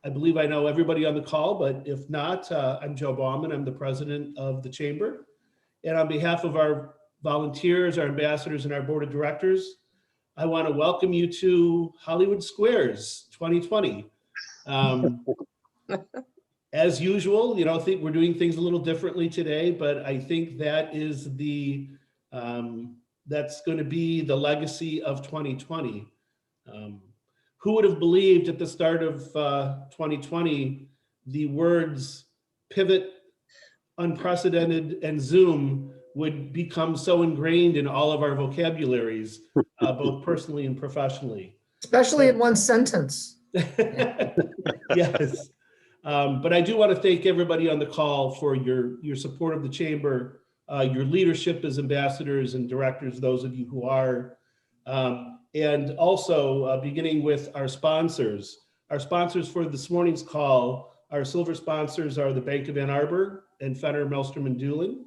I believe I know everybody on the call, but if not, I'm Joe Bauman. I'm the president of the Chamber. And on behalf of our volunteers, our ambassadors, and our board of directors, I want to welcome you to Hollywood Squares 2020. As usual, I think we're doing things a little differently today, but I think that is that's going to be the legacy of 2020. Who would have believed at the start of 2020, the words pivot, unprecedented, and Zoom would become so ingrained in all of our vocabularies, both personally and professionally. Especially in one sentence. Yes. But I do want to thank everybody on the call for your support of the Chamber, your leadership as ambassadors and directors, those of you who are, and also beginning with our sponsors. Our sponsors for this morning's call, our silver sponsors are the Bank of Ann Arbor and Fenner, Maelstrom, and Doolin.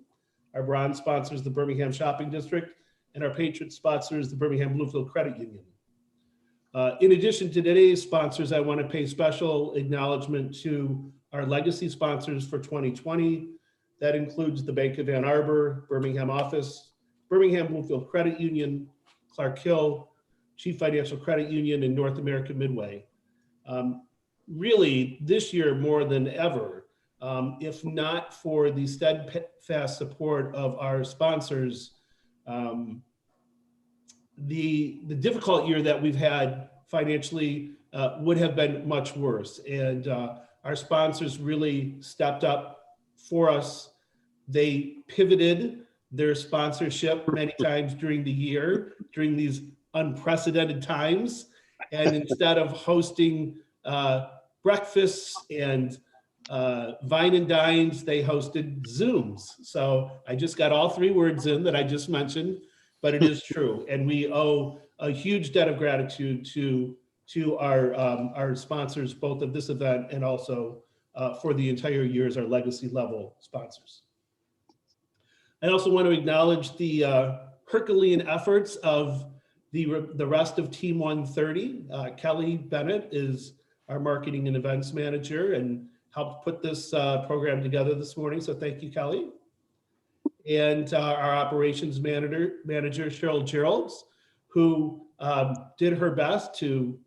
Our bronze sponsors, the Birmingham Shopping District, and our patron sponsors, the Birmingham Bluefield Credit Union. In addition to today's sponsors, I want to pay special acknowledgement to our legacy sponsors for 2020. That includes the Bank of Ann Arbor, Birmingham office, Birmingham Bluefield Credit Union, Clark Hill, Chief Financial Credit Union, and North America Midway. Really, this year more than ever, if not for the steadfast support of our sponsors, the difficult year that we've had financially would have been much worse. And our sponsors really stepped up for us. They pivoted their sponsorship many times during the year, during these unprecedented times. And instead of hosting breakfasts and Vine and Dines, they hosted Zooms. So I just got all three words in that I just mentioned, but it is true. And we owe a huge debt of gratitude to our sponsors, both of this event and also for the entire year as our legacy level sponsors. I also want to acknowledge the Herculean efforts of the rest of Team 130. Kelly Bennett is our marketing and events manager and helped put this program together this morning. So thank you, Kelly. And our operations manager, Cheryl Geralds, who did her best to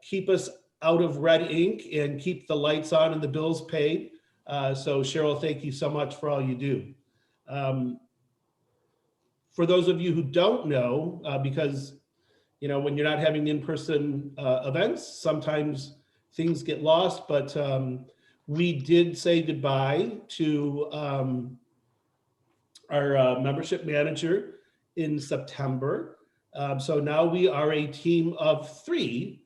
keep us out of red ink and keep the lights on and the bills paid. So Cheryl, thank you so much for all you do. For those of you who don't know, because when you're not having in-person events, sometimes things get lost, but we did say goodbye to our membership manager in September. So now we are a team of 3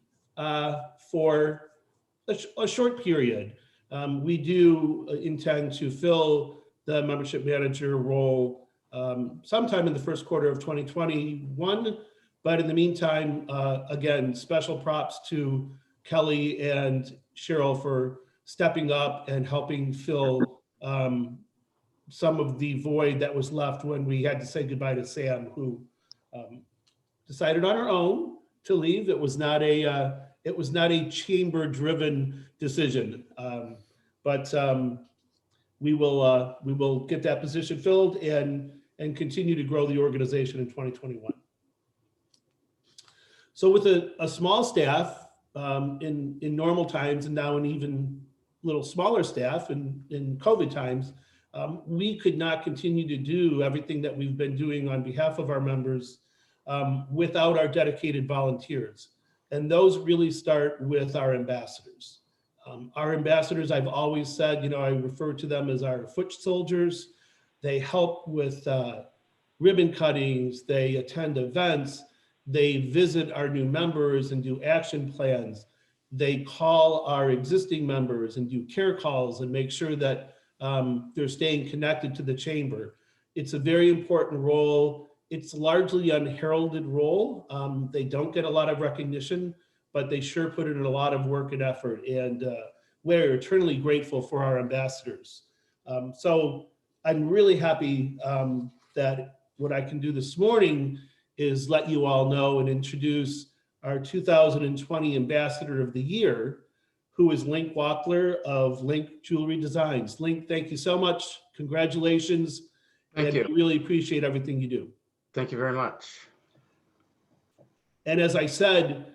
for a short period. We do intend to fill the membership manager role sometime in the first quarter of 2021. But in the meantime, again, special props to Kelly and Cheryl for stepping up and helping fill some of the void that was left when we had to say goodbye to Sam, who decided on her own to leave. It was not a chamber-driven decision, but we will get that position filled and continue to grow the organization in 2021. So with a small staff in normal times, and now an even little smaller staff in COVID times, we could not continue to do everything that we've been doing on behalf of our members without our dedicated volunteers. And those really start with our ambassadors. Our ambassadors, I've always said, I refer to them as our foot soldiers. They help with ribbon cuttings, they attend events, they visit our new members and do action plans. They call our existing members and do care calls and make sure that they're staying connected to the chamber. It's a very important role. It's largely unheralded role. They don't get a lot of recognition, but they sure put in a lot of work and effort. And we're eternally grateful for our ambassadors. So I'm really happy that what I can do this morning is let you all know and introduce our 2020 Ambassador of the Year. who is Link Wackler of Link Jewelry Designs. Link, thank you so much. Congratulations. Thank you. We really appreciate everything you do. Thank you very much. And as I said,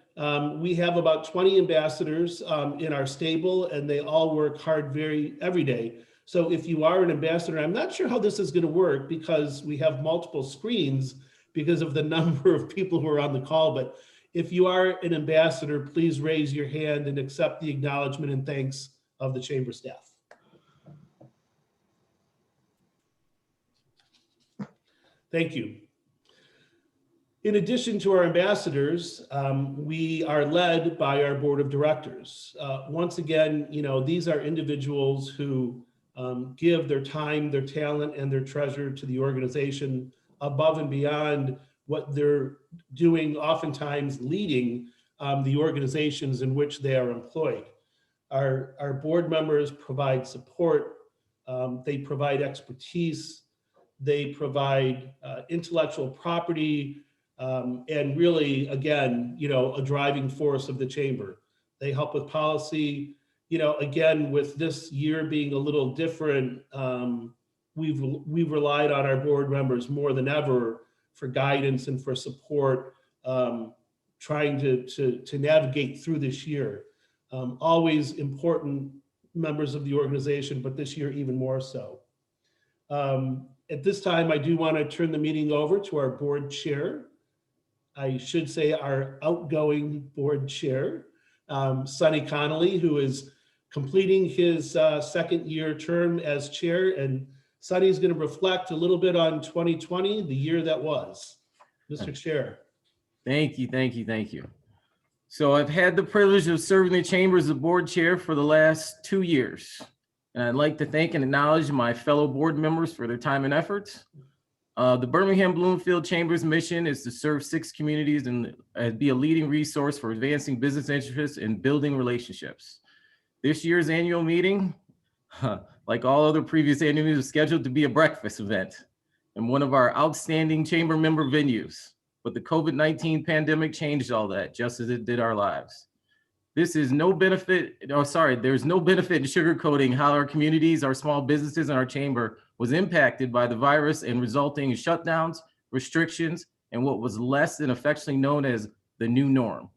we have about 20 ambassadors in our stable, and they all work hard every day. So if you are an ambassador, I'm not sure how this is going to work because we have multiple screens because of the number of people who are on the call. But if you are an ambassador, please raise your hand and accept the acknowledgement and thanks of the chamber staff. Thank you. In addition to our ambassadors, we are led by our board of directors. Once again, these are individuals who give their time, their talent, and their treasure to the organization above and beyond what they're doing, oftentimes leading the organizations in which they are employed. Our board members provide support, they provide expertise, they provide intellectual property, and really, again, a driving force of the chamber. They help with policy. Again, with this year being a little different, we've relied on our board members more than ever for guidance and for support, trying to navigate through this year. Always important members of the organization, but this year even more so. At this time, I do want to turn the meeting over to our board chair. I should say our outgoing board chair, Sonny Connolly, who is completing his second year term as chair. And Sonny's going to reflect a little bit on 2020, the year that was. Mr. Chair. Thank you, thank you, thank you. So I've had the privilege of serving the chamber as the board chair for the last 2 years. And I'd like to thank and acknowledge my fellow board members for their time and efforts. The Birmingham Bloomfield Chamber's mission is to serve 6 communities and be a leading resource for advancing business interests and building relationships. This year's annual meeting, like all other previous annual meetings, is scheduled to be a breakfast event in one of our outstanding chamber member venues. But the COVID-19 pandemic changed all that, just as it did our lives. There's no benefit in sugarcoating how our communities, our small businesses, and our chamber was impacted by the virus and resulting in shutdowns, restrictions, and what was less than affectionately known as the new norm.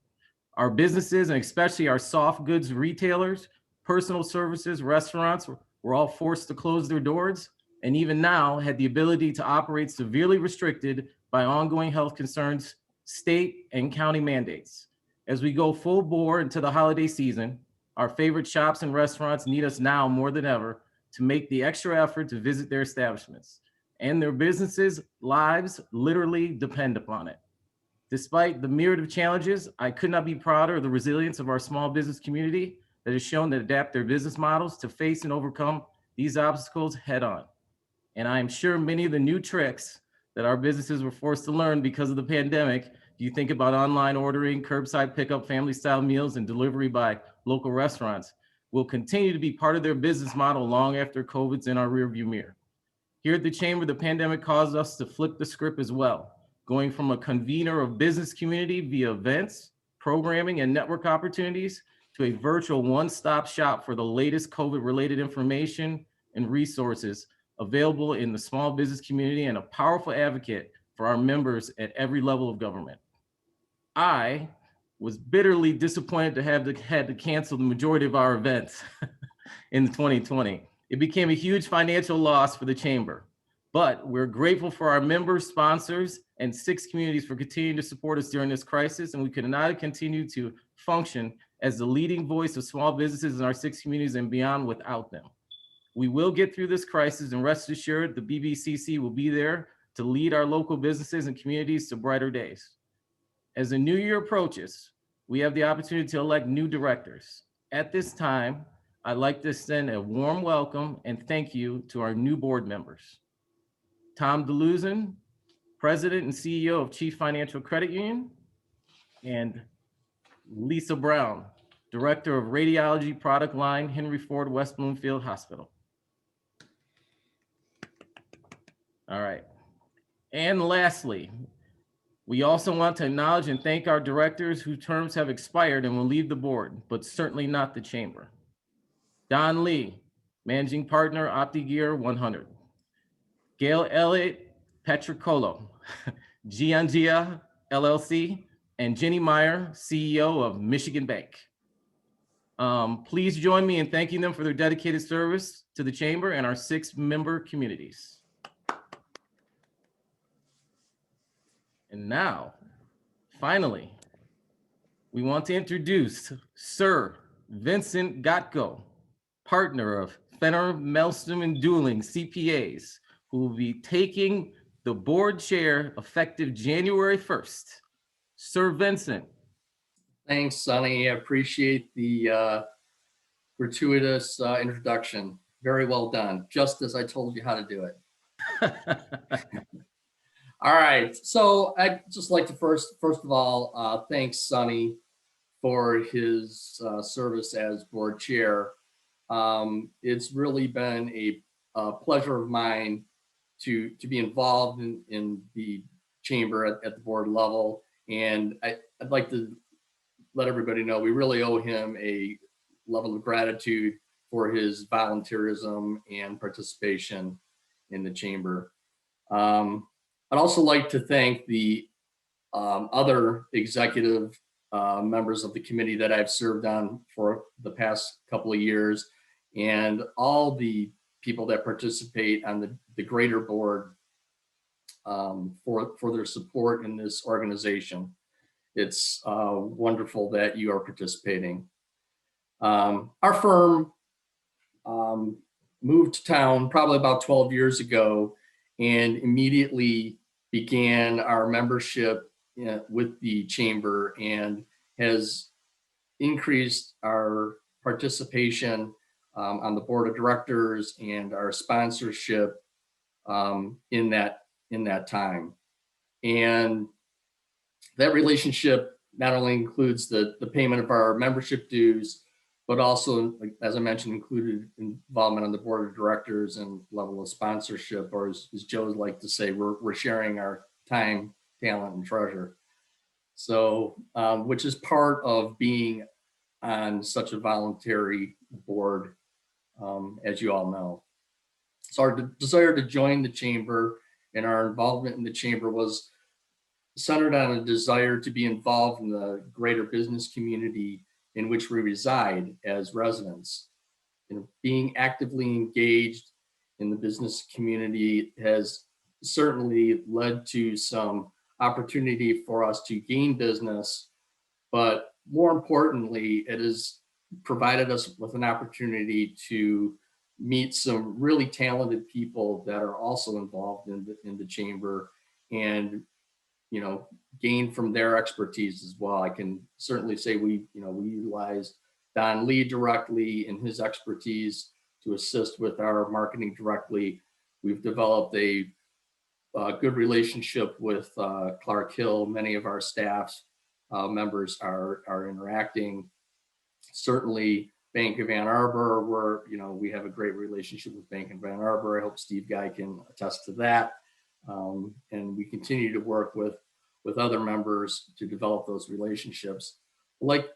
Our businesses, and especially our soft goods retailers, personal services, restaurants, were all forced to close their doors, and even now had the ability to operate severely restricted by ongoing health concerns, state and county mandates. As we go full bore into the holiday season, our favorite shops and restaurants need us now more than ever to make the extra effort to visit their establishments, and their businesses' lives literally depend upon it. Despite the myriad of challenges, I could not be prouder of the resilience of our small business community that has shown to adapt their business models to face and overcome these obstacles head on. And I am sure many of the new tricks that our businesses were forced to learn because of the pandemic, you think about online ordering, curbside pickup, family style meals, and delivery by local restaurants, will continue to be part of their business model long after COVID's in our rearview mirror. Here at the chamber, the pandemic caused us to flip the script as well, going from a convener of business community via events, programming, and network opportunities to a virtual one-stop shop for the latest COVID-related information and resources available in the small business community, and a powerful advocate for our members at every level of government. I was bitterly disappointed to have had to cancel the majority of our events in 2020. It became a huge financial loss for the chamber, but we're grateful for our members, sponsors, and 6 communities for continuing to support us during this crisis, and we could not continue to function as the leading voice of small businesses in our 6 communities and beyond without them. We will get through this crisis, and rest assured the BBCC will be there to lead our local businesses and communities to brighter days. As the new year approaches, we have the opportunity to elect new directors. At this time, I'd like to extend a warm welcome and thank you to our new board members. Tom DeLuzin, President and CEO of Chief Financial Credit Union, and Lisa Brown, Director of Radiology Product Line, Henry Ford West Bloomfield Hospital. All right. And lastly, We also want to acknowledge and thank our directors whose terms have expired and will leave the board, but certainly not the chamber. Don Lee, Managing Partner, OptiGear 100. Gail Elliott Petricolo, Giangia LLC, and Jenny Meyer, CEO of Michigan Bank. Please join me in thanking them for their dedicated service to the chamber and our 6 member communities. And now, finally, we want to introduce Sir Vincent Gotko, partner of Fenner, Maelstrom, and Dooling CPAs, who will be taking the board chair effective January 1st. Sir Vincent. Thanks, Sonny. I appreciate the gratuitous introduction. Very well done, just as I told you how to do it. All right, so I'd just like to first of all, thanks Sonny for his service as board chair. It's really been a pleasure of mine to be involved in the chamber at the board level. And I'd like to let everybody know we really owe him a level of gratitude for his volunteerism and participation in the chamber. I'd also like to thank the other executive members of the committee that I've served on for the past couple of years, and all the people that participate on the greater board for their support in this organization. It's wonderful that you are participating. Our firm moved to town probably about 12 years ago and immediately began our membership with the chamber and has increased our participation on the board of directors and our sponsorship in that time. And that relationship not only includes the payment of our membership dues, but also, as I mentioned, included involvement on the board of directors and level of sponsorship, or as Joe would like to say, we're sharing our time, talent, and treasure. So, which is part of being on such a voluntary board, as you all know. So our desire to join the chamber and our involvement in the chamber was centered on a desire to be involved in the greater business community in which we reside as residents. And being actively engaged in the business community has certainly led to some opportunity for us to gain business, but more importantly, it has provided us with an opportunity to meet some really talented people that are also involved in the chamber and gain from their expertise as well. I can certainly say we utilized Don Lee directly in his expertise to assist with our marketing directly. We've developed a good relationship with Clark Hill. Many of our staff members are interacting. Certainly Bank of Ann Arbor, we have a great relationship with Bank of Ann Arbor. I hope Steve Guy can attest to that. And we continue to work with other members to develop those relationships. Like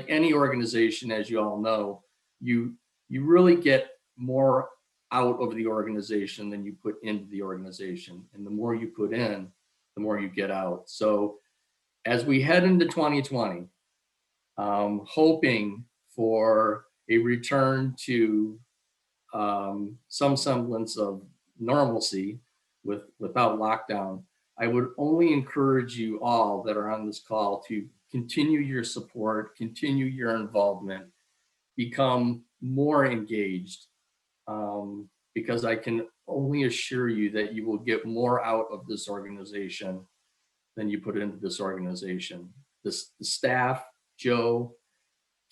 any organization, as you all know, you really get more out of the organization than you put into the organization. And the more you put in, the more you get out. So as we head into 2020, hoping for a return to some semblance of normalcy without lockdown, I would only encourage you all that are on this call to continue your support, continue your involvement, become more engaged, because I can only assure you that you will get more out of this organization than you put into this organization. The staff, Joe,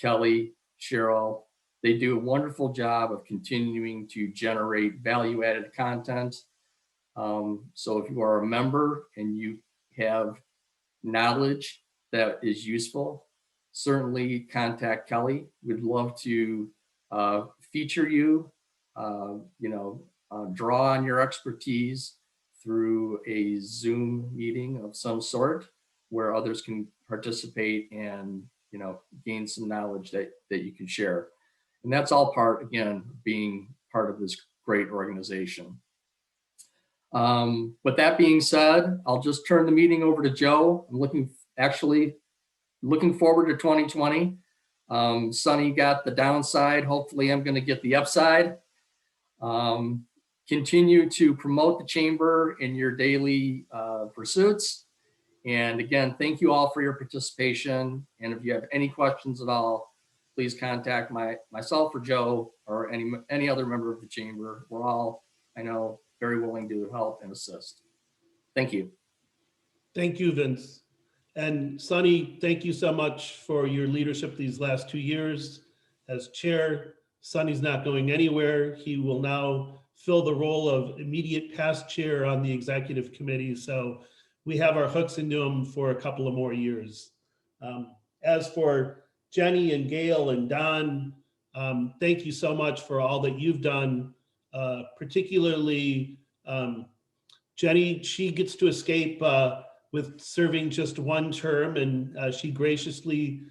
Kelly, Cheryl, they do a wonderful job of continuing to generate value-added content. So if you are a member and you have knowledge that is useful, certainly contact Kelly. We'd love to feature you, draw on your expertise through a Zoom meeting of some sort where others can participate and, gain some knowledge that you can share. And that's all part, again, being part of this great organization. With that being said, I'll just turn the meeting over to Joe. I'm looking forward to 2020. Sonny got the downside. Hopefully I'm going to get the upside. Continue to promote the chamber in your daily pursuits. And again, thank you all for your participation. And if you have any questions at all, please contact myself or Joe or any other member of the chamber. We're all, I know, very willing to help and assist. Thank you. Thank you, Vince. And Sonny, thank you so much for your leadership these last 2 years as chair. Sonny's not going anywhere. He will now fill the role of immediate past chair on the executive committee. So we have our hooks into him for a couple of more years. As for Jenny and Gail and Don, thank you so much for all that you've done. Particularly Jenny, she gets to escape with serving just one term, and she graciously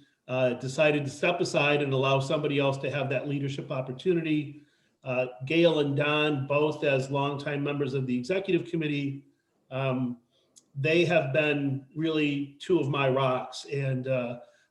decided to step aside and allow somebody else to have that leadership opportunity. Gail and Don, both as longtime members of the executive committee, they have been really two of my rocks. And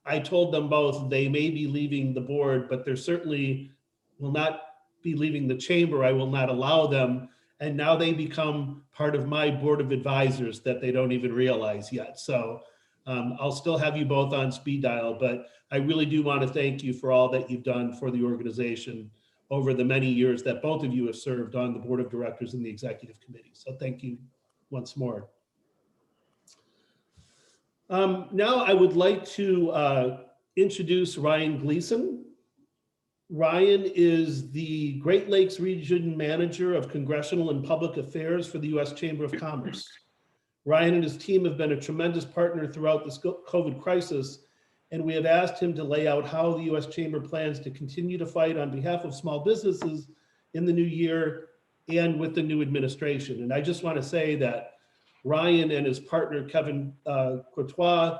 I told them both they may be leaving the board, but they're certainly will not be leaving the chamber. I will not allow them. And now they become part of my board of advisors that they don't even realize yet. So I'll still have you both on speed dial, but I really do want to thank you for all that you've done for the organization over the many years that both of you have served on the board of directors and the executive committee. So thank you once more. Now I would like to introduce Ryan Gleason. Ryan is the Great Lakes Region Manager of Congressional and Public Affairs for the U.S. Chamber of Commerce. Ryan and his team have been a tremendous partner throughout this COVID crisis, and we have asked him to lay out how the U.S. Chamber plans to continue to fight on behalf of small businesses in the new year and with the new administration. And I just want to say that Ryan and his partner, Kevin Courtois,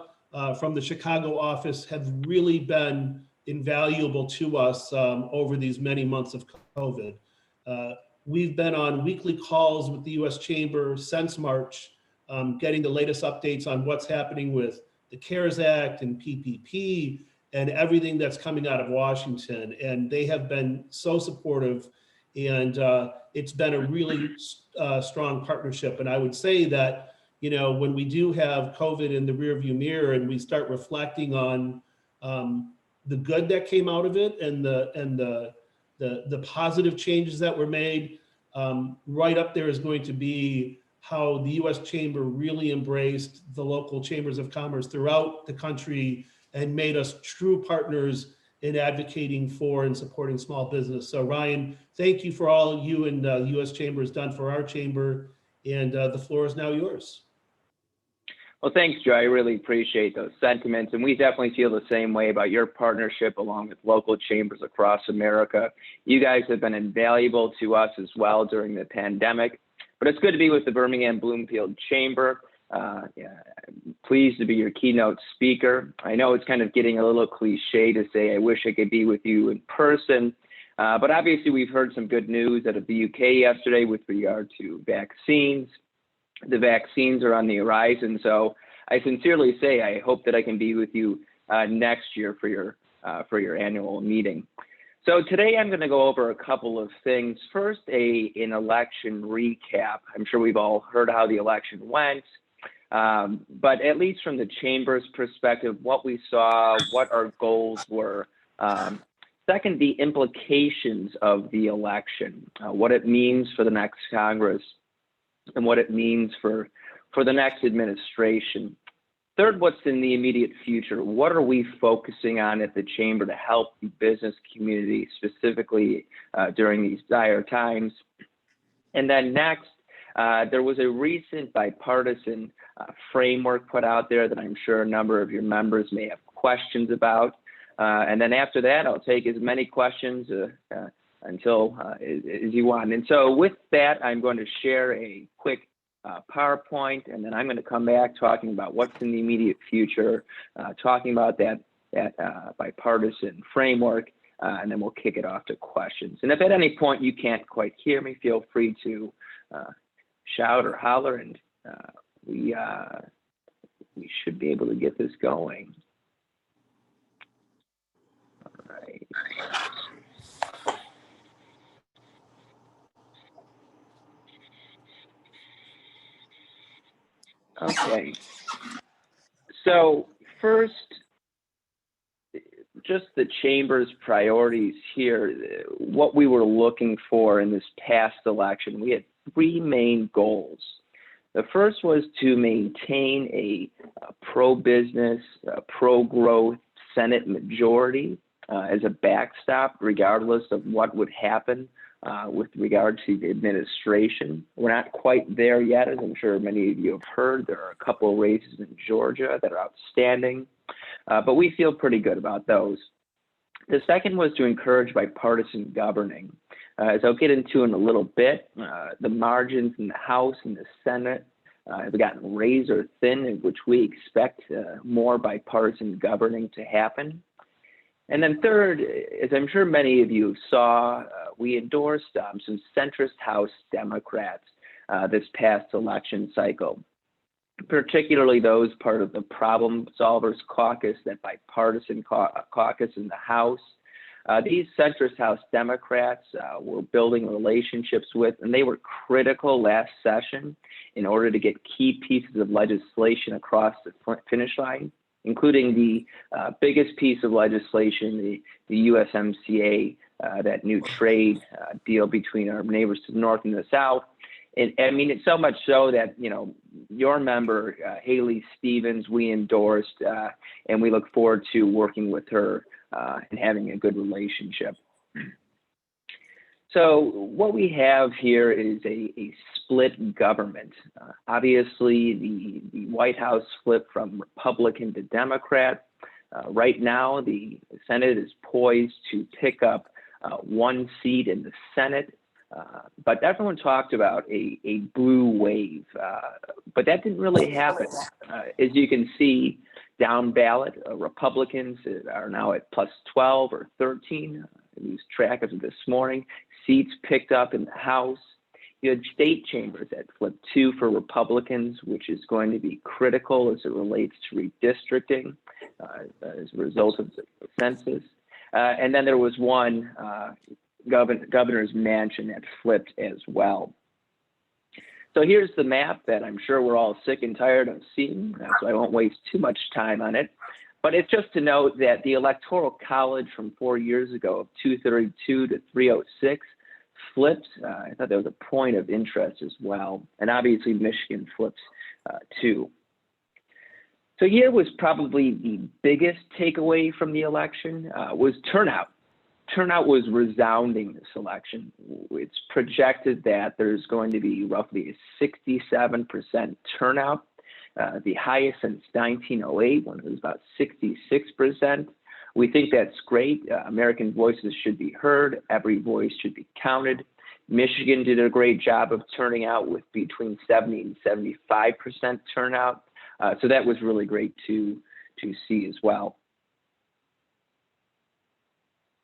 from the Chicago office have really been invaluable to us over these many months of COVID. We've been on weekly calls with the U.S. Chamber since March, getting the latest updates on what's happening with the CARES Act and PPP and everything that's coming out of Washington. And they have been so supportive, and it's been a really strong partnership. And I would say that, when we do have COVID in the rearview mirror and we start reflecting on the good that came out of it and the positive changes that were made, right up there is going to be how the U.S. Chamber really embraced the local chambers of commerce throughout the country and made us true partners in advocating for and supporting small business. So Ryan, thank you for all you and the U.S. Chamber has done for our chamber, and the floor is now yours. Well, thanks, Joe. I really appreciate those sentiments. And we definitely feel the same way about your partnership along with local chambers across America. You guys have been invaluable to us as well during the pandemic. But it's good to be with the Birmingham Bloomfield Chamber. I'm pleased to be your keynote speaker. I know it's kind of getting a little cliche to say I wish I could be with you in person. But obviously, we've heard some good news out of the UK yesterday with regard to vaccines. The vaccines are on the horizon, so I sincerely say I hope that I can be with you next year for your annual meeting. So today I'm going to go over a couple of things. First, an election recap. I'm sure we've all heard how the election went, but at least from the chamber's perspective, what we saw, what our goals were. Second, the implications of the election, what it means for the next Congress, and what it means for the next administration. Third, what's in the immediate future? What are we focusing on at the chamber to help the business community, specifically during these dire times? And then next, there was a recent bipartisan framework put out there that I'm sure a number of your members may have questions about. And then after that, I'll take as many questions until as you want. And so with that, I'm going to share a quick PowerPoint, and then I'm going to come back talking about what's in the immediate future, talking about that bipartisan framework, and then we'll kick it off to questions. And if at any point you can't quite hear me, feel free to shout or holler, and we should be able to get this going. All right. Okay. So first, just the Chamber's priorities here, what we were looking for in this past election. We had three main goals. The first was to maintain a pro-business, pro-growth Senate majority as a backstop, regardless of what would happen with regard to the administration. We're not quite there yet, as I'm sure many of you have heard. There are a couple of races in Georgia that are outstanding, but we feel pretty good about those. The second was to encourage bipartisan governing. As I'll get into in a little bit, the margins in the House and the Senate have gotten razor thin, in which we expect more bipartisan governing to happen. And then third, as I'm sure many of you saw, we endorsed some centrist House Democrats this past election cycle, particularly those part of the Problem Solvers Caucus, that bipartisan caucus in the House. These centrist House Democrats were building relationships with, and they were critical last session in order to get key pieces of legislation across the finish line, including the biggest piece of legislation, the USMCA, that new trade deal between our neighbors to the north and the south. And I mean, it's so much so that, you know, your member, Haley Stevens, we endorsed, and we look forward to working with her and having a good relationship. So what we have here is a split government. Obviously, the White House flipped from Republican to Democrat. Right now, the Senate is poised to pick up one seat in the Senate. But everyone talked about a blue wave, but that didn't really happen. As you can see, down ballot, Republicans are now at plus 12 or 13. I lose track of it this morning. Seats picked up in the House. You had state chambers that flipped 2 for Republicans, which is going to be critical as it relates to redistricting as a result of the census. And then there was one governor's mansion that flipped as well. So here's the map that I'm sure we're all sick and tired of seeing, so I won't waste too much time on it. But it's just to note that the Electoral College from 4 years ago of 232 to 306 flipped. I thought that was a point of interest as well. And obviously Michigan flips too. So here was probably the biggest takeaway from the election was turnout. Turnout was resounding this election. It's projected that there's going to be roughly a 67% turnout, the highest since 1908, when it was about 66%. We think that's great. American voices should be heard. Every voice should be counted. Michigan did a great job of turning out with between 70 and 75% turnout. So that was really great to see as well.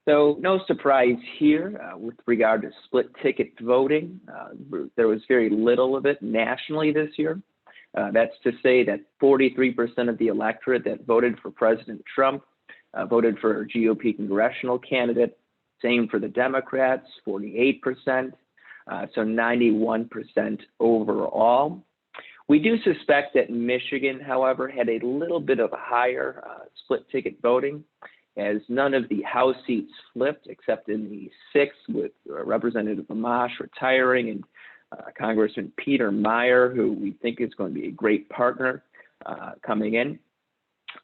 So no surprise here with regard to split ticket voting. There was very little of it nationally this year. That's to say that 43% of the electorate that voted for President Trump voted for a GOP congressional candidate. Same for the Democrats, 48%. So 91% overall. We do suspect that Michigan, however, had a little bit of a higher split ticket voting, as none of the House seats flipped except in the 6th, with Representative Amash retiring and Congressman Peter Meyer, who we think is going to be a great partner coming in.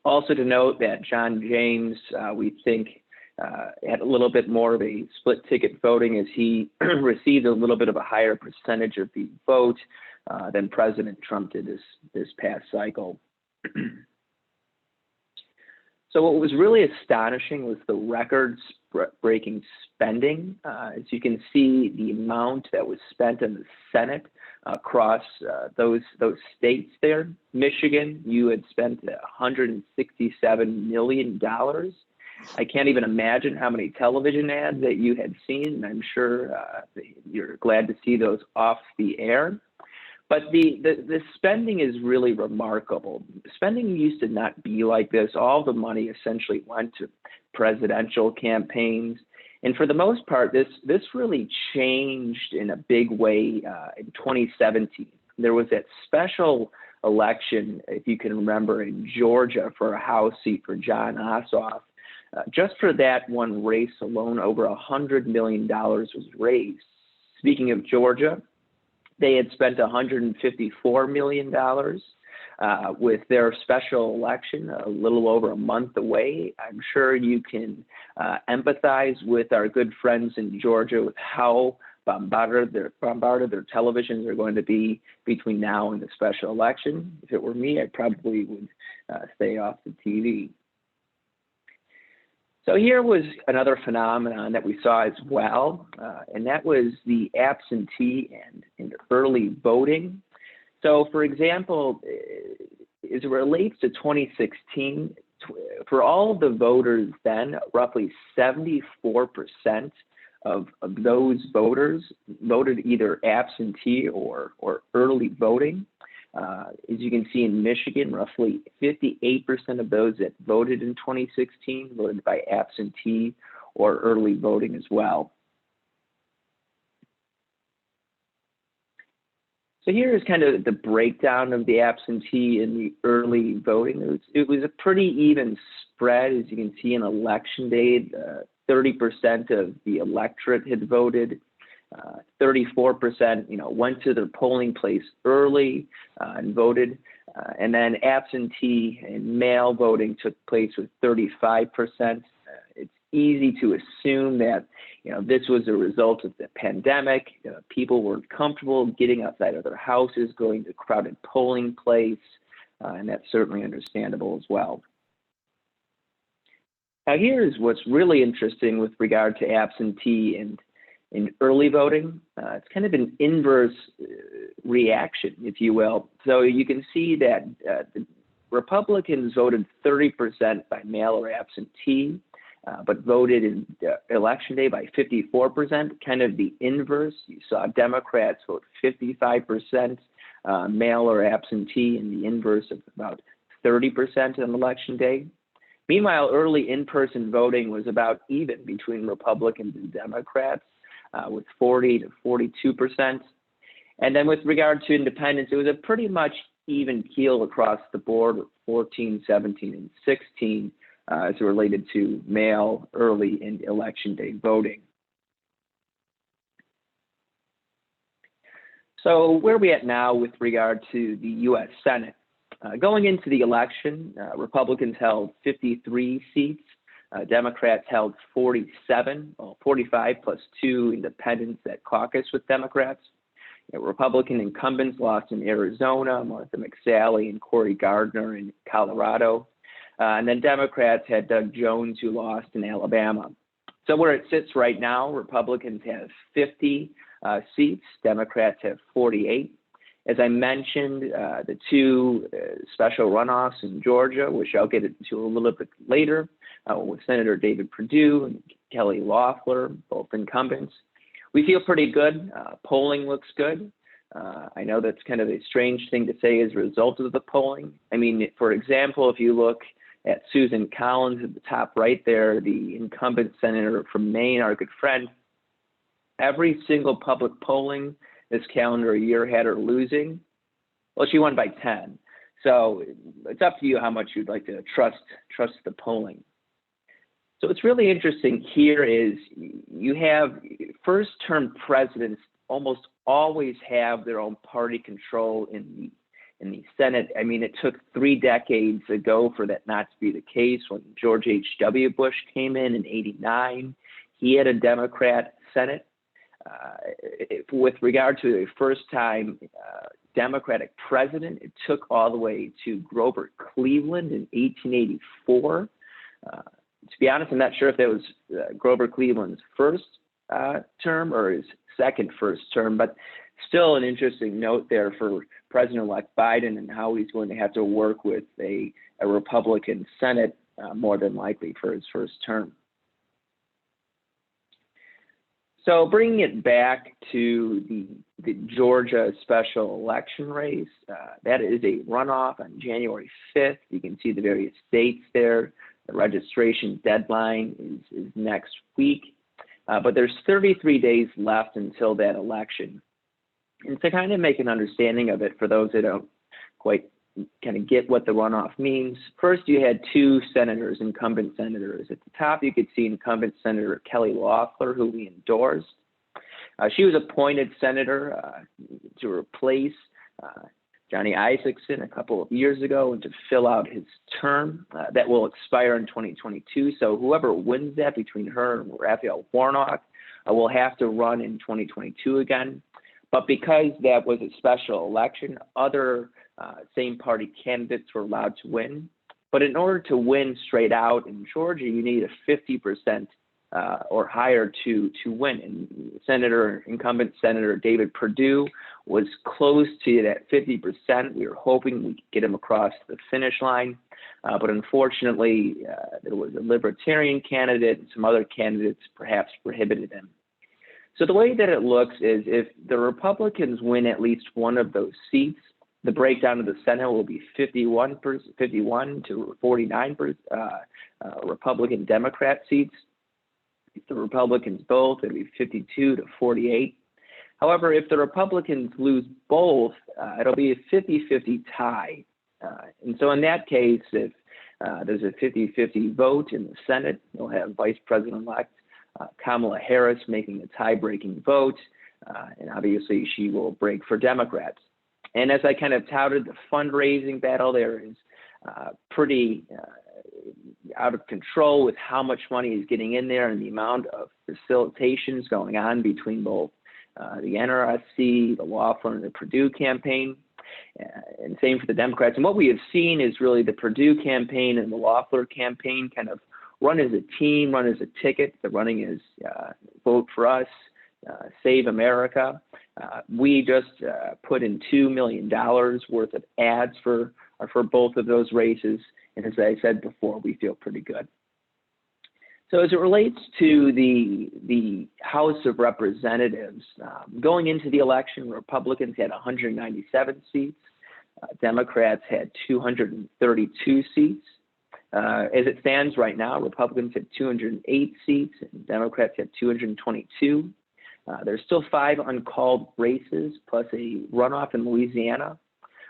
Also to note that John James, we think, had a little bit more of a split ticket voting, as he received a little bit of a higher percentage of the vote than President Trump did this past cycle. So what was really astonishing was the record-breaking spending. As you can see, the amount that was spent in the Senate across those states there. Michigan, you had spent $167 million. I can't even imagine how many television ads that you had seen, and I'm sure you're glad to see those off the air. But the spending is really remarkable. Spending used to not be like this. All the money essentially went to presidential campaigns. And for the most part, this really changed in a big way in 2017. There was that special election, if you can remember, in Georgia for a House seat for John Ossoff. Just for that one race alone, over $100 million was raised. Speaking of Georgia, they had spent $154 million with their special election a little over a month away. I'm sure you can empathize with our good friends in Georgia with how bombarded their televisions are going to be between now and the special election. If it were me, I probably would stay off the TV. So here was another phenomenon that we saw as well, and that was the absentee and early voting. So for example, as it relates to 2016, for all of the voters then, roughly 74% of those voters voted either absentee or early voting. As you can see in Michigan, roughly 58% of those that voted in 2016 voted by absentee or early voting as well. So here is kind of the breakdown of the absentee and the early voting. It was a pretty even spread. As you can see in election day, 30% of the electorate had voted. 34%, went to their polling place early and voted. And then absentee and mail voting took place with 35%. It's easy to assume that, this was a result of the pandemic. People weren't comfortable getting outside of their houses, going to crowded polling place, and that's certainly understandable as well. Now, here's what's really interesting with regard to absentee and in early voting. It's kind of an inverse reaction, if you will. So you can see that the Republicans voted 30% by mail or absentee, but voted in election day by 54%, kind of the inverse. You saw Democrats vote 55% mail or absentee, and the inverse of about 30% on election day. Meanwhile, early in-person voting was about even between Republicans and Democrats, with 40 to 42%. And then with regard to independents, it was a pretty much even keel across the board with 14, 17, and 16 as it related to mail, early, and election day voting. So where are we at now with regard to the U.S. Senate? Going into the election, Republicans held 53 seats. Democrats held 47, 45 plus 2 independents that caucus with Democrats. Republican incumbents lost in Arizona, Martha McSally and Cory Gardner in Colorado. And then Democrats had Doug Jones, who lost in Alabama. So where it sits right now, Republicans have 50 seats, Democrats have 48. As I mentioned, the two special runoffs in Georgia, which I'll get into a little bit later, with Senator David Perdue and Kelly Loeffler, both incumbents. We feel pretty good. Polling looks good. I know that's kind of a strange thing to say as a result of the polling. I mean, for example, if you look at Susan Collins at the top right there, the incumbent senator from Maine, our good friend, every single public polling this calendar year had her losing. Well, she won by 10. So it's up to you how much you'd like to trust the polling. So what's really interesting here is you have first-term presidents almost always have their own party control in the Senate. I mean, it took 3 decades ago for that not to be the case. When George H.W. Bush came in '89, he had a Democrat Senate. With regard to a first-time Democratic president, it took all the way to Grover Cleveland in 1884 To be honest, I'm not sure if that was Grover Cleveland's first term or his first term, but still an interesting note there for President-elect Biden and how he's going to have to work with a Republican Senate more than likely for his first term. So bringing it back to the Georgia special election race, that is a runoff on January 5th. You can see the various dates there. The registration deadline is next week, but there's 33 days left until that election. And to kind of make an understanding of it for those that don't quite kind of get what the runoff means, first you had two senators, incumbent senators. At the top, you could see incumbent Senator Kelly Loeffler, who we endorsed. She was appointed senator to replace Johnny Isakson a couple of years ago and to fill out his term that will expire in 2022. So whoever wins that between her and Raphael Warnock will have to run in 2022 again. But because that was a special election, other same party candidates were allowed to win. But in order to win straight out in Georgia, you need a 50% or higher to win. And incumbent Senator David Perdue was close to that 50%. We were hoping we could get him across the finish line. But unfortunately, there was a libertarian candidate and some other candidates perhaps prohibited him. So the way that it looks is if the Republicans win at least one of those seats, the breakdown of the Senate will be 51 to 49 Republican Democrat seats. If the Republicans both, it'll be 52 to 48. However, if the Republicans lose both, it'll be a 50-50 tie. And so in that case, if there's a 50-50 vote in the Senate, you'll have Vice President-elect Kamala Harris making a tie-breaking vote, and obviously she will break for Democrats. And as I kind of touted, the fundraising battle there is pretty out of control with how much money is getting in there and the amount of facilitations going on between both the NRSC, the Loeffler, and the Perdue campaign, and same for the Democrats. And what we have seen is really the Perdue campaign and the Loeffler campaign kind of run as a team, run as a ticket. The running is Vote for Us, Save America. We just put in $2 million worth of ads for both of those races. And as I said before, we feel pretty good. So as it relates to the House of Representatives, going into the election, Republicans had 197 seats. Democrats had 232 seats. As it stands right now, Republicans have 208 seats and Democrats have 222. There's still 5 uncalled races plus a runoff in Louisiana.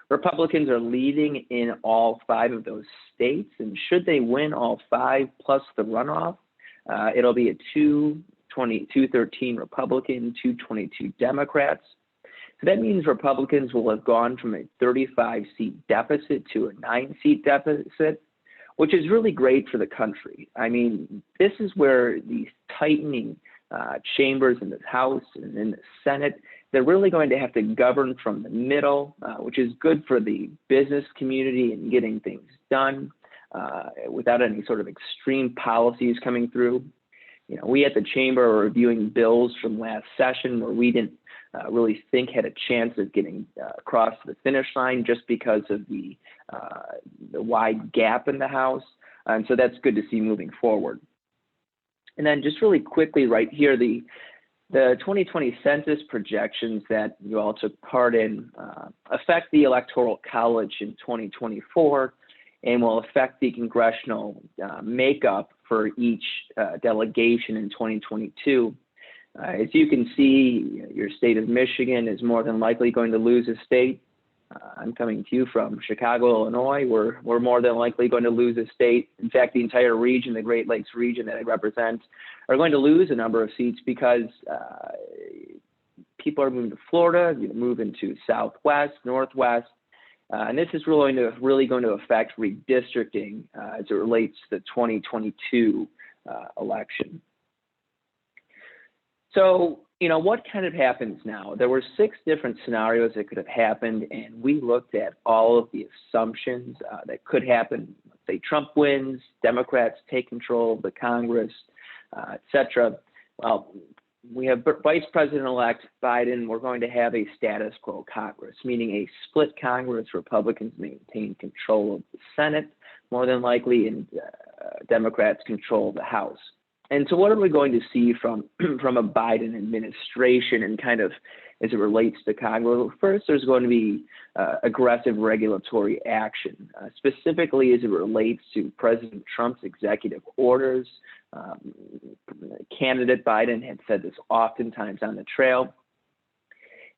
Republicans are leading in all 5 of those states, and should they win all 5 plus the runoff, it'll be a 213 Republican, 222 Democrats. So that means Republicans will have gone from a 35-seat deficit to a 9-seat deficit, which is really great for the country. I mean, this is where these tightening chambers in the House and in the Senate, they're really going to have to govern from the middle, which is good for the business community and getting things done without any sort of extreme policies coming through. You know, we at the Chamber are reviewing bills from last session where we didn't really think had a chance of getting across the finish line just because of the wide gap in the House. And so that's good to see moving forward. And then just really quickly right here, the 2020 census projections that you all took part in affect the Electoral College in 2024 and will affect the congressional makeup for each delegation in 2022. As you can see, your state of Michigan is more than likely going to lose a state. I'm coming to you from Chicago, Illinois. We're more than likely going to lose a state. In fact, the entire region, the Great Lakes region that I represent, are going to lose a number of seats because people are moving to Florida, moving to Southwest, Northwest, and this is really going to affect redistricting as it relates to the 2022 election. So, what kind of happens now? There were 6 different scenarios that could have happened, and we looked at all of the assumptions that could happen say Trump wins, Democrats take control of the Congress, et cetera. Well, we have Vice President-elect Biden. We're going to have a status quo Congress, meaning a split Congress. Republicans maintain control of the Senate, more than likely, and Democrats control the House. And so what are we going to see from a Biden administration and kind of as it relates to Congress? Well, first, there's going to be aggressive regulatory action, specifically as it relates to President Trump's executive orders. Candidate Biden had said this oftentimes on the trail.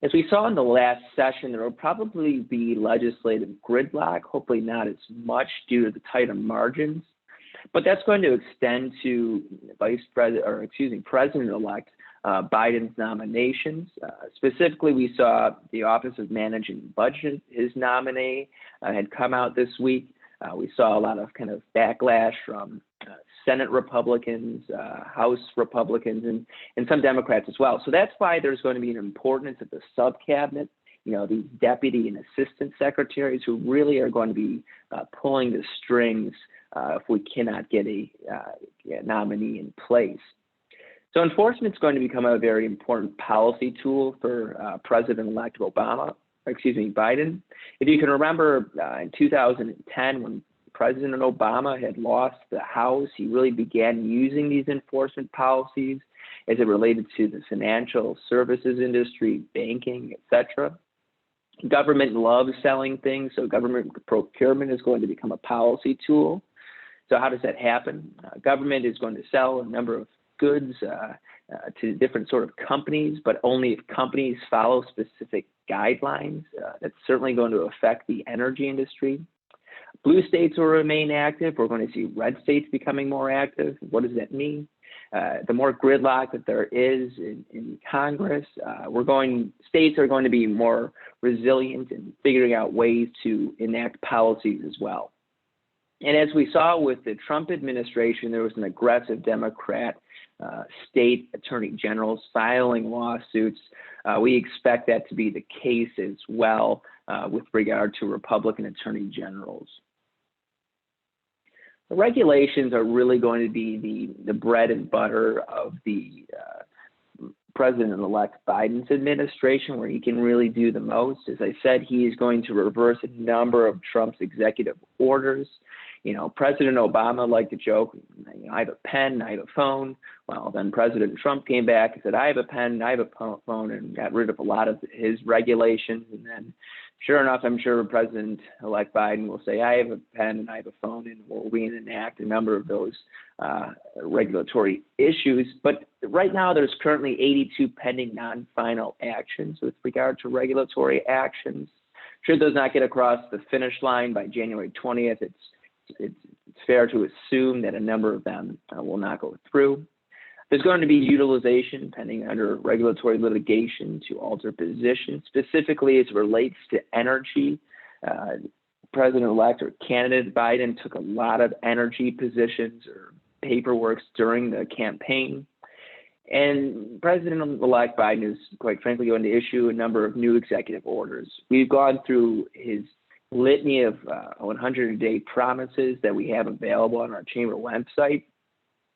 As we saw in the last session, there will probably be legislative gridlock, hopefully not as much due to the tighter margins, but that's going to extend to President-elect Biden's nominations. Specifically, we saw the Office of Managing Budget, his nominee, had come out this week. We saw a lot of kind of backlash from Senate Republicans, House Republicans, and some Democrats as well. So that's why there's going to be an importance of the sub-cabinet, these deputy and assistant secretaries who really are going to be pulling the strings if we cannot get a nominee in place. So enforcement is going to become a very important policy tool for President-elect Biden. If you can remember in 2010, when President Obama had lost the House, he really began using these enforcement policies as it related to the financial services industry, banking, etc. Government loves selling things, so government procurement is going to become a policy tool. So how does that happen? Government is going to sell a number of goods to different sort of companies, but only if companies follow specific guidelines. That's certainly going to affect the energy industry. Blue states will remain active. We're going to see red states becoming more active. What does that mean? The more gridlock that there is in Congress, states are going to be more resilient in figuring out ways to enact policies as well. And as we saw with the Trump administration, there was an aggressive Democrat state attorney generals filing lawsuits. We expect that to be the case as well with regard to Republican attorney generals. The regulations are really going to be the bread and butter of the President-elect Biden's administration, where he can really do the most. As I said, he is going to reverse a number of Trump's executive orders. President Obama liked to joke, I have a pen, I have a phone. Well, then President Trump came back and said, I have a pen, I have a phone, and got rid of a lot of his regulations. And then, sure enough, I'm sure President-elect Biden will say, I have a pen and I have a phone, and we'll reenact a number of those regulatory issues. But right now, there's currently 82 pending non-final actions with regard to regulatory actions. Should those not get across the finish line by January 20th, it's fair to assume that a number of them will not go through. There's going to be utilization pending under regulatory litigation to alter positions, specifically as it relates to energy. President-elect or candidate Biden took a lot of energy positions or paperwork during the campaign. And President-elect Biden is, quite frankly, going to issue a number of new executive orders. We've gone through his litany of 100-day promises that we have available on our chamber website.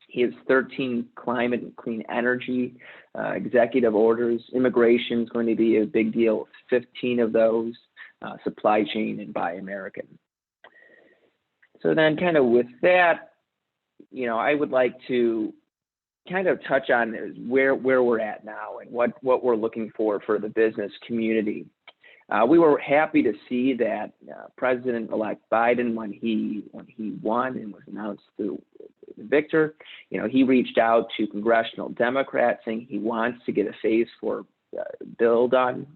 He has 13 climate and clean energy executive orders. Immigration is going to be a big deal, 15 of those, supply chain and Buy American. So then kind of with that, I would like to kind of touch on where we're at now and what we're looking for the business community. We were happy to see that President-elect Biden, when he won and was announced the victor, he reached out to congressional Democrats saying he wants to get a Phase 4 bill done.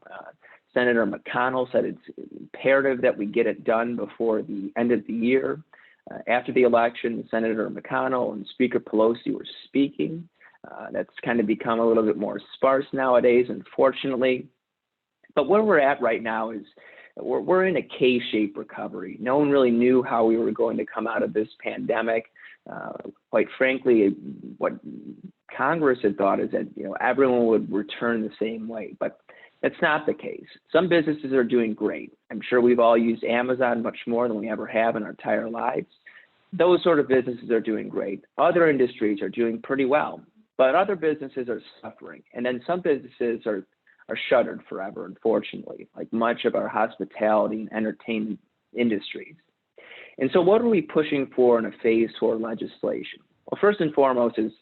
Senator McConnell said it's imperative that we get it done before the end of the year. After the election, Senator McConnell and Speaker Pelosi were speaking. That's kind of become a little bit more sparse nowadays, unfortunately. But where we're at right now is we're in a K-shaped recovery. No one really knew how we were going to come out of this pandemic. Quite frankly, what Congress had thought is that everyone would return the same way, but that's not the case. Some businesses are doing great. I'm sure we've all used Amazon much more than we ever have in our entire lives. those sort of businesses are doing great. Other industries are doing pretty well, but other businesses are suffering. And then some businesses are shuttered forever, unfortunately, like much of our hospitality and entertainment industries. And so what are we pushing for in a phase 4 legislation? Well, first and foremost is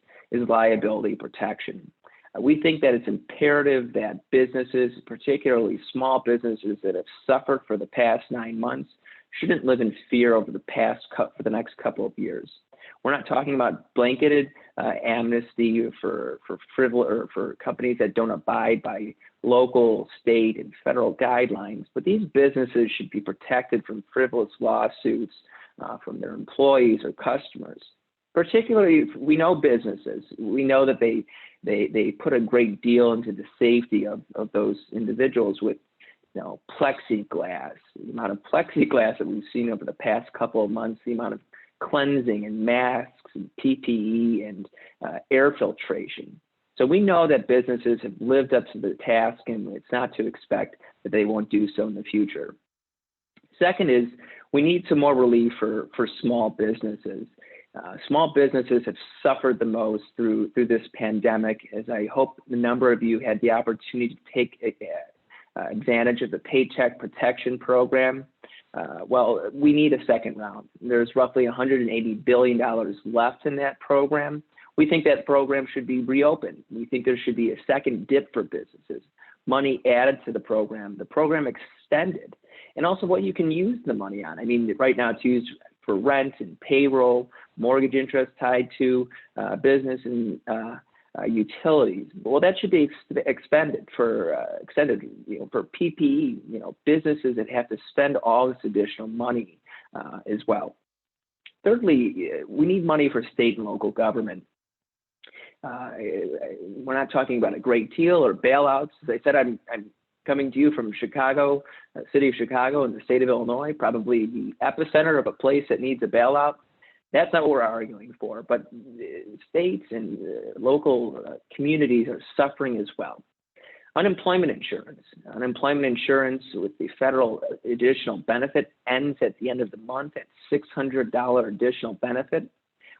liability protection. We think that it's imperative that businesses, particularly small businesses that have suffered for the past 9 months, shouldn't live in fear over for the next couple of years. We're not talking about blanketed amnesty for companies that don't abide by local, state, and federal guidelines, but these businesses should be protected from frivolous lawsuits from their employees or customers. Particularly, we know businesses. We know that they put a great deal into the safety of those individuals with, plexiglass. The amount of plexiglass that we've seen over the past couple of months, the amount of cleansing and masks and PPE and air filtration. So we know that businesses have lived up to the task, and it's not to expect that they won't do so in the future. Second is we need some more relief for small businesses. Small businesses have suffered the most through this pandemic, as I hope a number of you had the opportunity to take advantage of the Paycheck Protection Program. Well, we need a second round. There's roughly $180 billion left in that program. We think that program should be reopened. We think there should be a second dip for businesses, money added to the program extended, and also what you can use the money on. I mean, right now it's used for rent and payroll, mortgage interest tied to business and utilities. Well, that should be extended for PPE. Businesses that have to spend all this additional money as well. Thirdly, we need money for state and local government. We're not talking about a great deal or bailouts. As I said, I'm coming to you from Chicago, city of Chicago, and the state of Illinois, probably the epicenter of a place that needs a bailout. That's not what we're arguing for, but states and local communities are suffering as well. Unemployment insurance with the federal additional benefit ends at the end of the month at $600 additional benefit.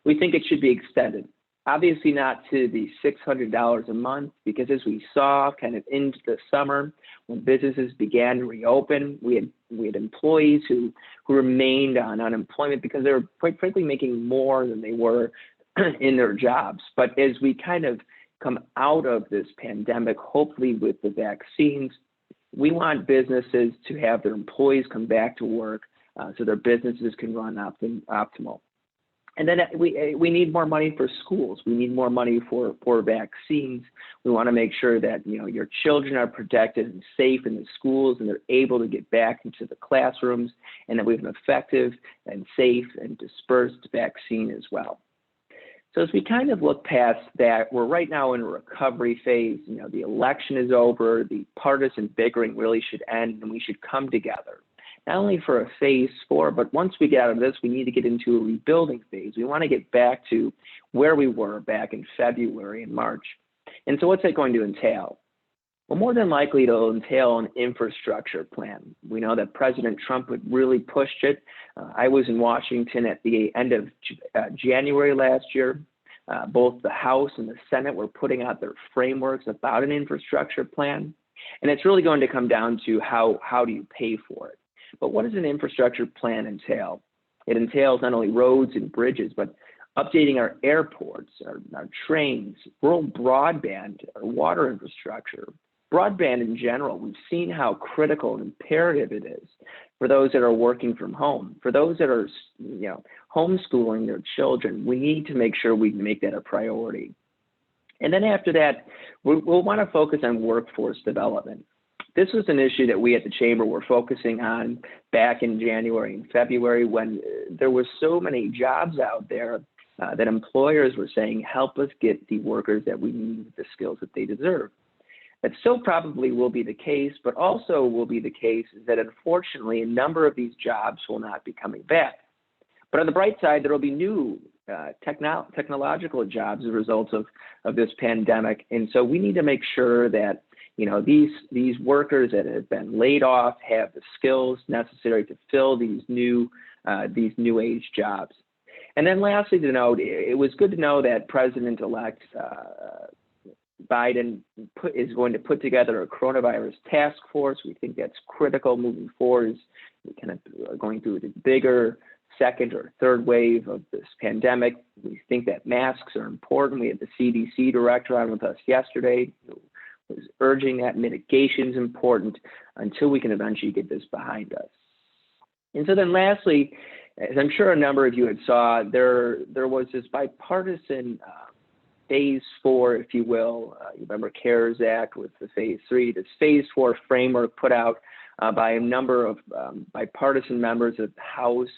We think it should be extended. Obviously not to the $600 a month, because as we saw kind of into the summer, when businesses began to reopen, we had employees who remained on unemployment because they were quite frankly making more than they were in their jobs. But as we kind of come out of this pandemic, hopefully with the vaccines, we want businesses to have their employees come back to work so their businesses can run optimal. And then we need more money for schools. We need more money for vaccines. We want to make sure that your children are protected and safe in the schools, and they're able to get back into the classrooms, and that we have an effective and safe and dispersed vaccine as well. So as we kind of look past that, we're right now in a recovery phase. The election is over. The partisan bickering really should end, and we should come together. Not only for a phase 4, but once we get out of this, we need to get into a rebuilding phase. We want to get back to where we were back in February and March. And so what's that going to entail? Well, more than likely it'll entail an infrastructure plan. We know that President Trump would really push it. I was in Washington at the end of January last year. Both the House and the Senate were putting out their frameworks about an infrastructure plan. And it's really going to come down to how do you pay for it? But what does an infrastructure plan entail? It entails not only roads and bridges, but updating our airports, our trains, rural broadband, our water infrastructure, broadband in general. We've seen how critical and imperative it is for those that are working from home, for those that are homeschooling their children. We need to make sure we make that a priority. And then after that, we'll want to focus on workforce development. This was an issue that we at the Chamber were focusing on back in January and February, when there were so many jobs out there that employers were saying, help us get the workers that we need with the skills that they deserve. That still probably will be the case, but also will be the case is that unfortunately a number of these jobs will not be coming back. But on the bright side, there will be new technological jobs as a result of this pandemic. And so we need to make sure that these workers that have been laid off have the skills necessary to fill these new age jobs. And then lastly to note, it was good to know that President-elect Biden is going to put together a coronavirus task force. We think that's critical moving forward as we kind of are going through a bigger second or third wave of this pandemic. We think that masks are important. We had the CDC director on with us yesterday who was urging that mitigation is important until we can eventually get this behind us. And so then lastly, as I'm sure a number of you had saw, there was this bipartisan phase 4, if you will. You remember CARES Act with the phase 3, this phase 4 framework put out by a number of bipartisan members of the House,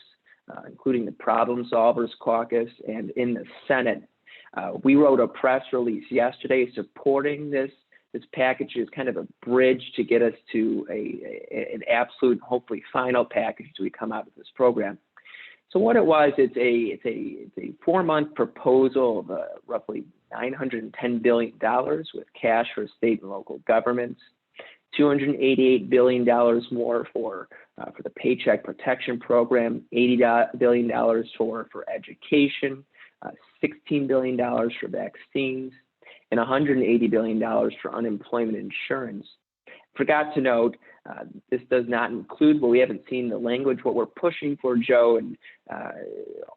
including the Problem Solvers Caucus, and in the Senate. We wrote a press release yesterday supporting this package as kind of a bridge to get us to an absolute, hopefully final package as we come out of this program. So what it was, it's a 4-month proposal of roughly $910 billion with cash for state and local governments, $288 billion more for the Paycheck Protection Program, $80 billion for education, $16 billion for vaccines, and $180 billion for unemployment insurance. Forgot to note, this does not include, but we haven't seen the language, what we're pushing for, Joe, and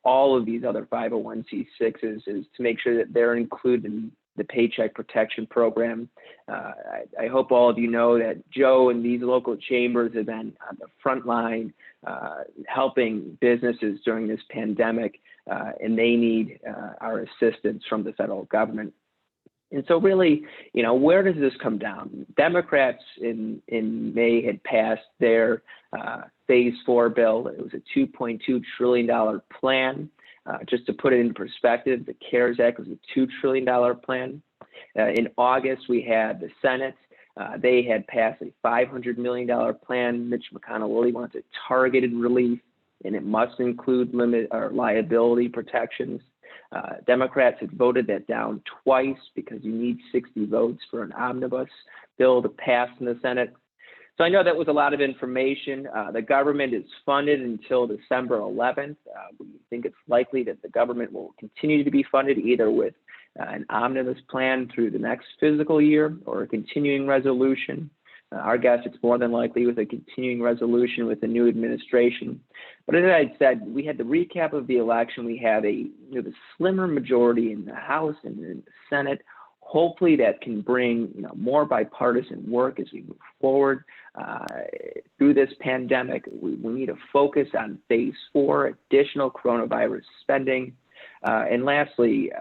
all of these other 501c6s is to make sure that they're included in the Paycheck Protection Program. I hope all of you know that Joe and these local chambers have been on the front line helping businesses during this pandemic, and they need our assistance from the federal government. And so really, where does this come down? Democrats in May had passed their phase 4 bill. It was a $2.2 trillion plan. Just to put it in perspective, the CARES Act was a $2 trillion plan. In August, we had the Senate. They had passed a $500 million plan. Mitch McConnell really wants a targeted relief, and it must include limit or liability protections. Democrats had voted that down twice because you need 60 votes for an omnibus bill to pass in the Senate. So I know that was a lot of information. The government is funded until December 11th. We think it's likely that the government will continue to be funded either with an omnibus plan through the next fiscal year or a continuing resolution. Our guess, it's more than likely with a continuing resolution with the new administration. But as I said, we had the recap of the election. We have the slimmer majority in the House and in the Senate. Hopefully that can bring more bipartisan work as we move forward through this pandemic. We need to focus on phase 4, additional coronavirus spending. And lastly,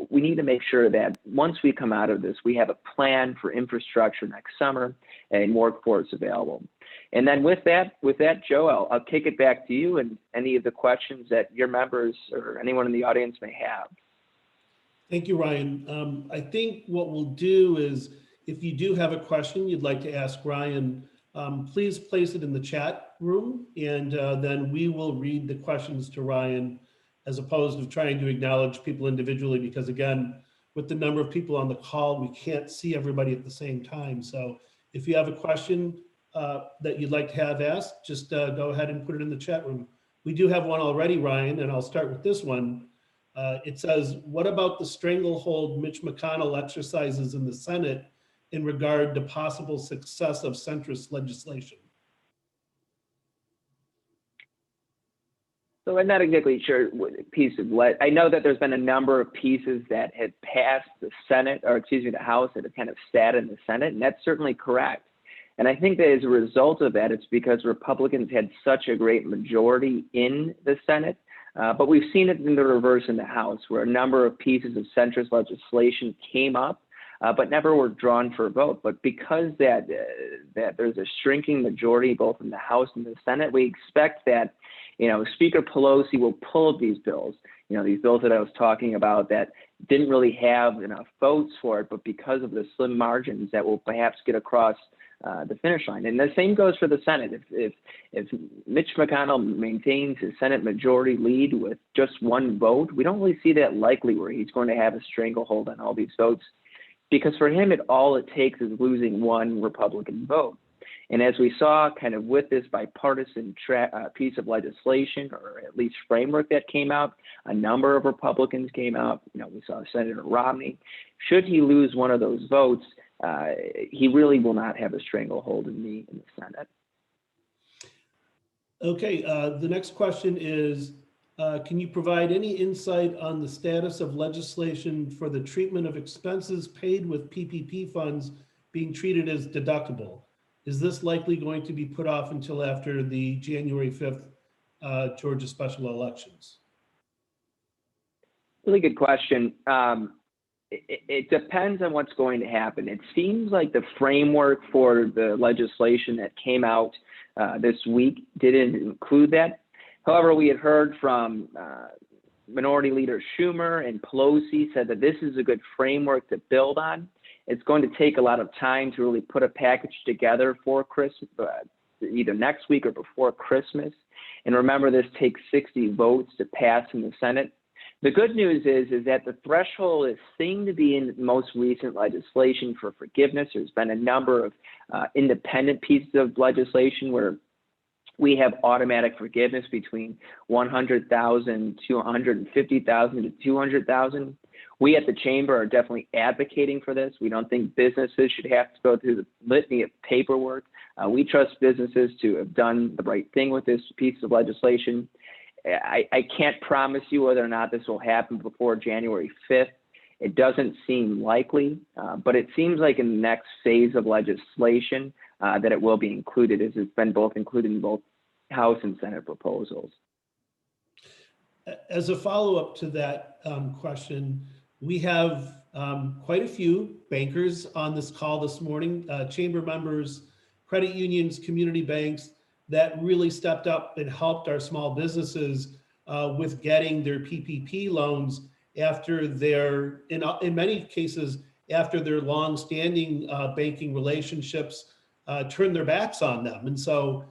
we need to make sure that once we come out of this, we have a plan for infrastructure next summer and workforce available. And then with that, Joe, I'll kick it back to you and any of the questions that your members or anyone in the audience may have. Thank you, Ryan. I think what we'll do is, if you do have a question you'd like to ask Ryan, please place it in the chat room, and then we will read the questions to Ryan, as opposed to trying to acknowledge people individually, because again, with the number of people on the call, we can't see everybody at the same time. So if you have a question that you'd like to have asked, just go ahead and put it in the chat room. We do have one already, Ryan, and I'll start with this one. It says, what about the stranglehold Mitch McConnell exercises in the Senate in regard to possible success of centrist legislation? So I'm not exactly sure what piece of I know that there's been a number of pieces that had passed the Senate, or excuse me, the House, that have kind of sat in the Senate, and that's certainly correct. And I think that as a result of that, it's because Republicans had such a great majority in the Senate. But we've seen it in the reverse in the House, where a number of pieces of centrist legislation came up, but never were drawn for a vote. But because that there's a shrinking majority both in the House and the Senate, we expect that Speaker Pelosi will pull these bills. These bills that I was talking about that didn't really have enough votes for it, but because of the slim margins that will perhaps get across the finish line. And the same goes for the Senate. If Mitch McConnell maintains his Senate majority lead with just one vote, we don't really see that likely where he's going to have a stranglehold on all these votes, because for him, all it takes is losing one Republican vote. And as we saw kind of with this bipartisan piece of legislation, or at least framework that came out, a number of Republicans came out. We saw Senator Romney. Should he lose one of those votes, he really will not have a stranglehold in the Senate. Okay, the next question is, can you provide any insight on the status of legislation for the treatment of expenses paid with PPP funds being treated as deductible? Is this likely going to be put off until after the January 5th Georgia special elections? Really good question. It depends on what's going to happen. It seems like the framework for the legislation that came out this week didn't include that. However, we had heard from Minority Leader Schumer and Pelosi said that this is a good framework to build on. It's going to take a lot of time to really put a package together for Christmas, either next week or before Christmas. And remember, this takes 60 votes to pass in the Senate. The good news is that the threshold is seen to be in the most recent legislation for forgiveness. There's been a number of independent pieces of legislation where we have automatic forgiveness between 100,000 to 150,000 to 200,000. We at the Chamber are definitely advocating for this. We don't think businesses should have to go through the litany of paperwork. We trust businesses to have done the right thing with this piece of legislation. I can't promise you whether or not this will happen before January 5th. It doesn't seem likely, but it seems like in the next phase of legislation that it will be included, as it's been both included in both House and Senate proposals. As a follow-up to that question, we have quite a few bankers on this call this morning, Chamber members, credit unions, community banks, that really stepped up and helped our small businesses with getting their PPP loans after their, in many cases, after their long-standing banking relationships turned their backs on them. And so,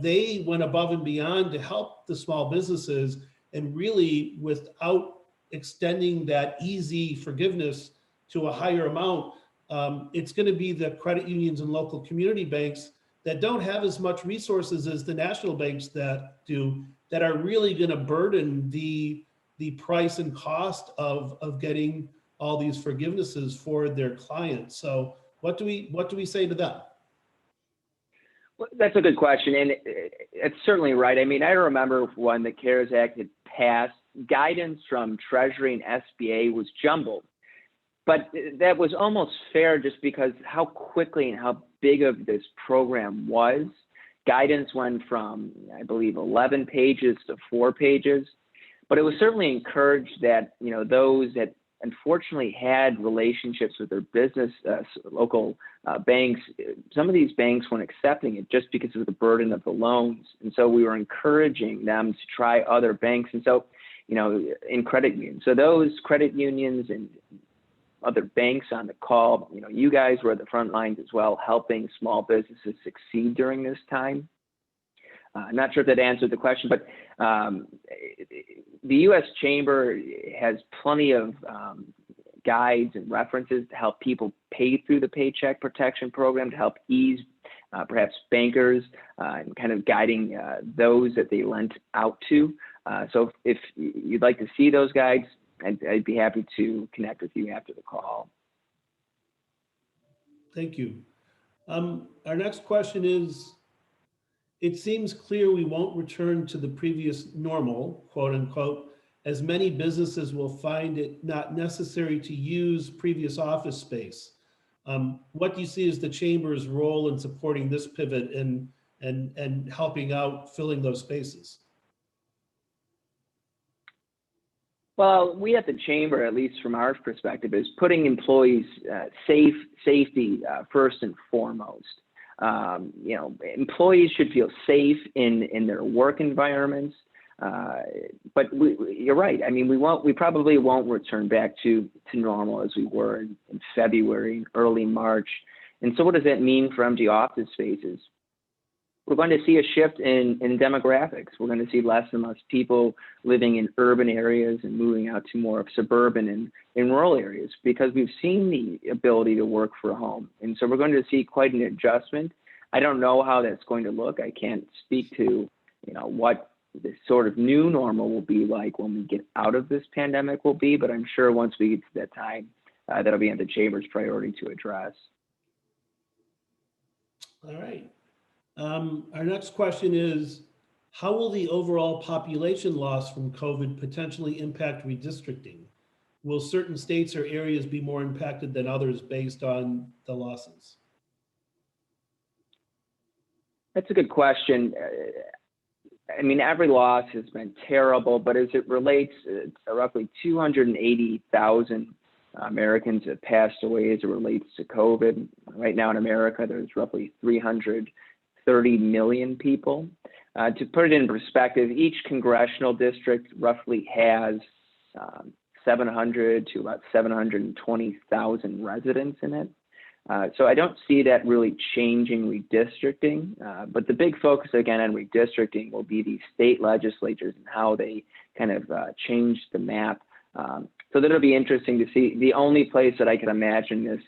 they went above and beyond to help the small businesses, and really without extending that easy forgiveness to a higher amount, it's going to be the credit unions and local community banks that don't have as much resources as the national banks that do, that are really going to burden the price and cost of getting all these forgivenesses for their clients. So what do we say to them? Well, that's a good question, and it's certainly right. I mean, I remember when the CARES Act had passed, guidance from Treasury and SBA was jumbled. But that was almost fair just because how quickly and how big of this program was. Guidance went from, I believe, 11 pages to 4 pages. But it was certainly encouraged that, those that unfortunately had relationships with their business, local banks, some of these banks weren't accepting it just because of the burden of the loans. And so we were encouraging them to try other banks. And so, in credit unions. So those credit unions and other banks on the call, you guys were at the front lines as well, helping small businesses succeed during this time. I'm not sure if that answered the question, but the U.S. Chamber has plenty of guides and references to help people pay through the Paycheck Protection Program, to help ease perhaps bankers and kind of guiding those that they lent out to. So if you'd like to see those guides, I'd be happy to connect with you after the call. Thank you. Our next question is, it seems clear we won't return to the previous normal, quote unquote, as many businesses will find it not necessary to use previous office space. What do you see as the Chamber's role in supporting this pivot and helping out filling those spaces? Well, we at the Chamber, at least from our perspective, is putting employees' safety first and foremost. Employees should feel safe in their work environments. But you're right. I mean, we probably won't return back to normal as we were in February and early March. And so what does that mean for empty office spaces? we're going to see a shift in demographics. We're going to see less and less people living in urban areas and moving out to more of suburban and in rural areas, because we've seen the ability to work from home. And so we're going to see quite an adjustment. I don't know how that's going to look. I can't speak to, what the sort of new normal will be like when we get out of this pandemic will be, but I'm sure once we get to that time, that'll be on the Chamber's priority to address. All right. Our next question is, how will the overall population loss from COVID potentially impact redistricting? Will certain states or areas be more impacted than others based on the losses? That's a good question. I mean, every loss has been terrible, but as it relates, roughly 280,000 Americans have passed away as it relates to COVID. Right now in America, there's roughly 330 million people. To put it in perspective, each congressional district roughly has 700 to about 720,000 residents in it. So I don't see that really changing redistricting, but the big focus again on redistricting will be the state legislatures and how they kind of change the map. So that'll be interesting to see. The only place that I can imagine this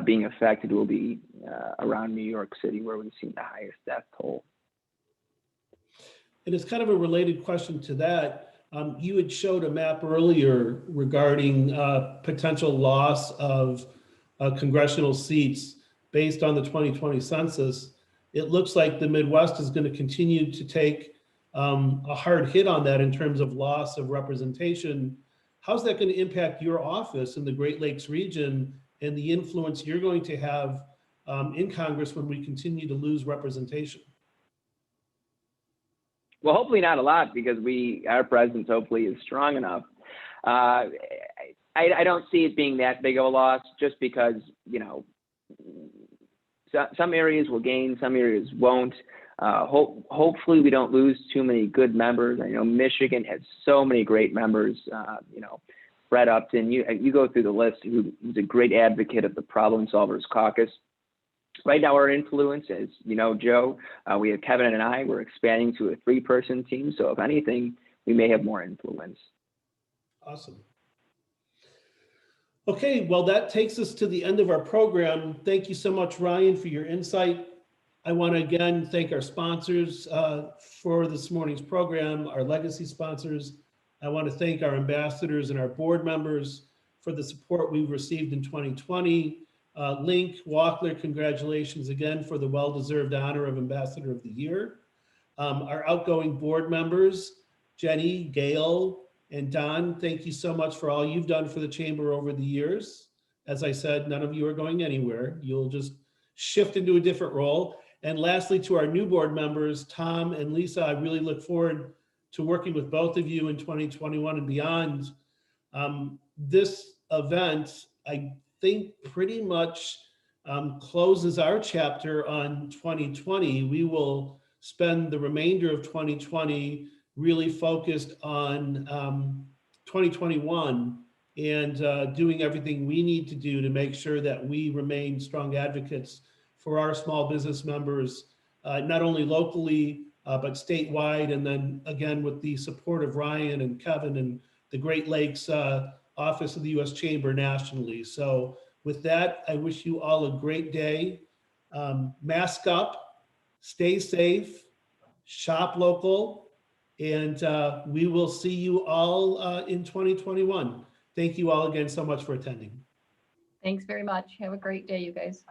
being affected will be around New York City, where we've seen the highest death toll. And it's kind of a related question to that. You had showed a map earlier regarding potential loss of congressional seats based on the 2020 census. It looks like the Midwest is going to continue to take a hard hit on that in terms of loss of representation. How's that going to impact your office in the Great Lakes region and the influence you're going to have in Congress when we continue to lose representation? Well, hopefully not a lot, because our presence hopefully is strong enough. I don't see it being that big of a loss, just because, some areas will gain, some areas won't. Hopefully we don't lose too many good members. I know Michigan has so many great members. Brett Upton, you go through the list, who's a great advocate of the Problem Solvers Caucus. Right now, our influence, as you know, Joe, we have Kevin and I, we're expanding to a 3-person team. So if anything, we may have more influence. Awesome. Okay, well, that takes us to the end of our program. Thank you so much, Ryan, for your insight. I want to again thank our sponsors for this morning's program, our legacy sponsors. I want to thank our ambassadors and our board members for the support we've received in 2020. Link Walkler, congratulations again for the well-deserved honor of Ambassador of the Year. Our outgoing board members, Jenny, Gail, and Don, thank you so much for all you've done for the Chamber over the years. As I said, none of you are going anywhere. You'll just shift into a different role. And lastly, to our new board members, Tom and Lisa, I really look forward to working with both of you in 2021 and beyond. This event, I think, pretty much closes our chapter on 2020. We will spend the remainder of 2020 really focused on 2021 and doing everything we need to do to make sure that we remain strong advocates for our small business members, not only locally, but statewide. And then again, with the support of Ryan and Kevin and the Great Lakes Office of the U.S. Chamber nationally. So with that, I wish you all a great day. Mask up, stay safe, shop local, and we will see you all in 2021. Thank you all again so much for attending. Thanks very much. Have a great day, you guys.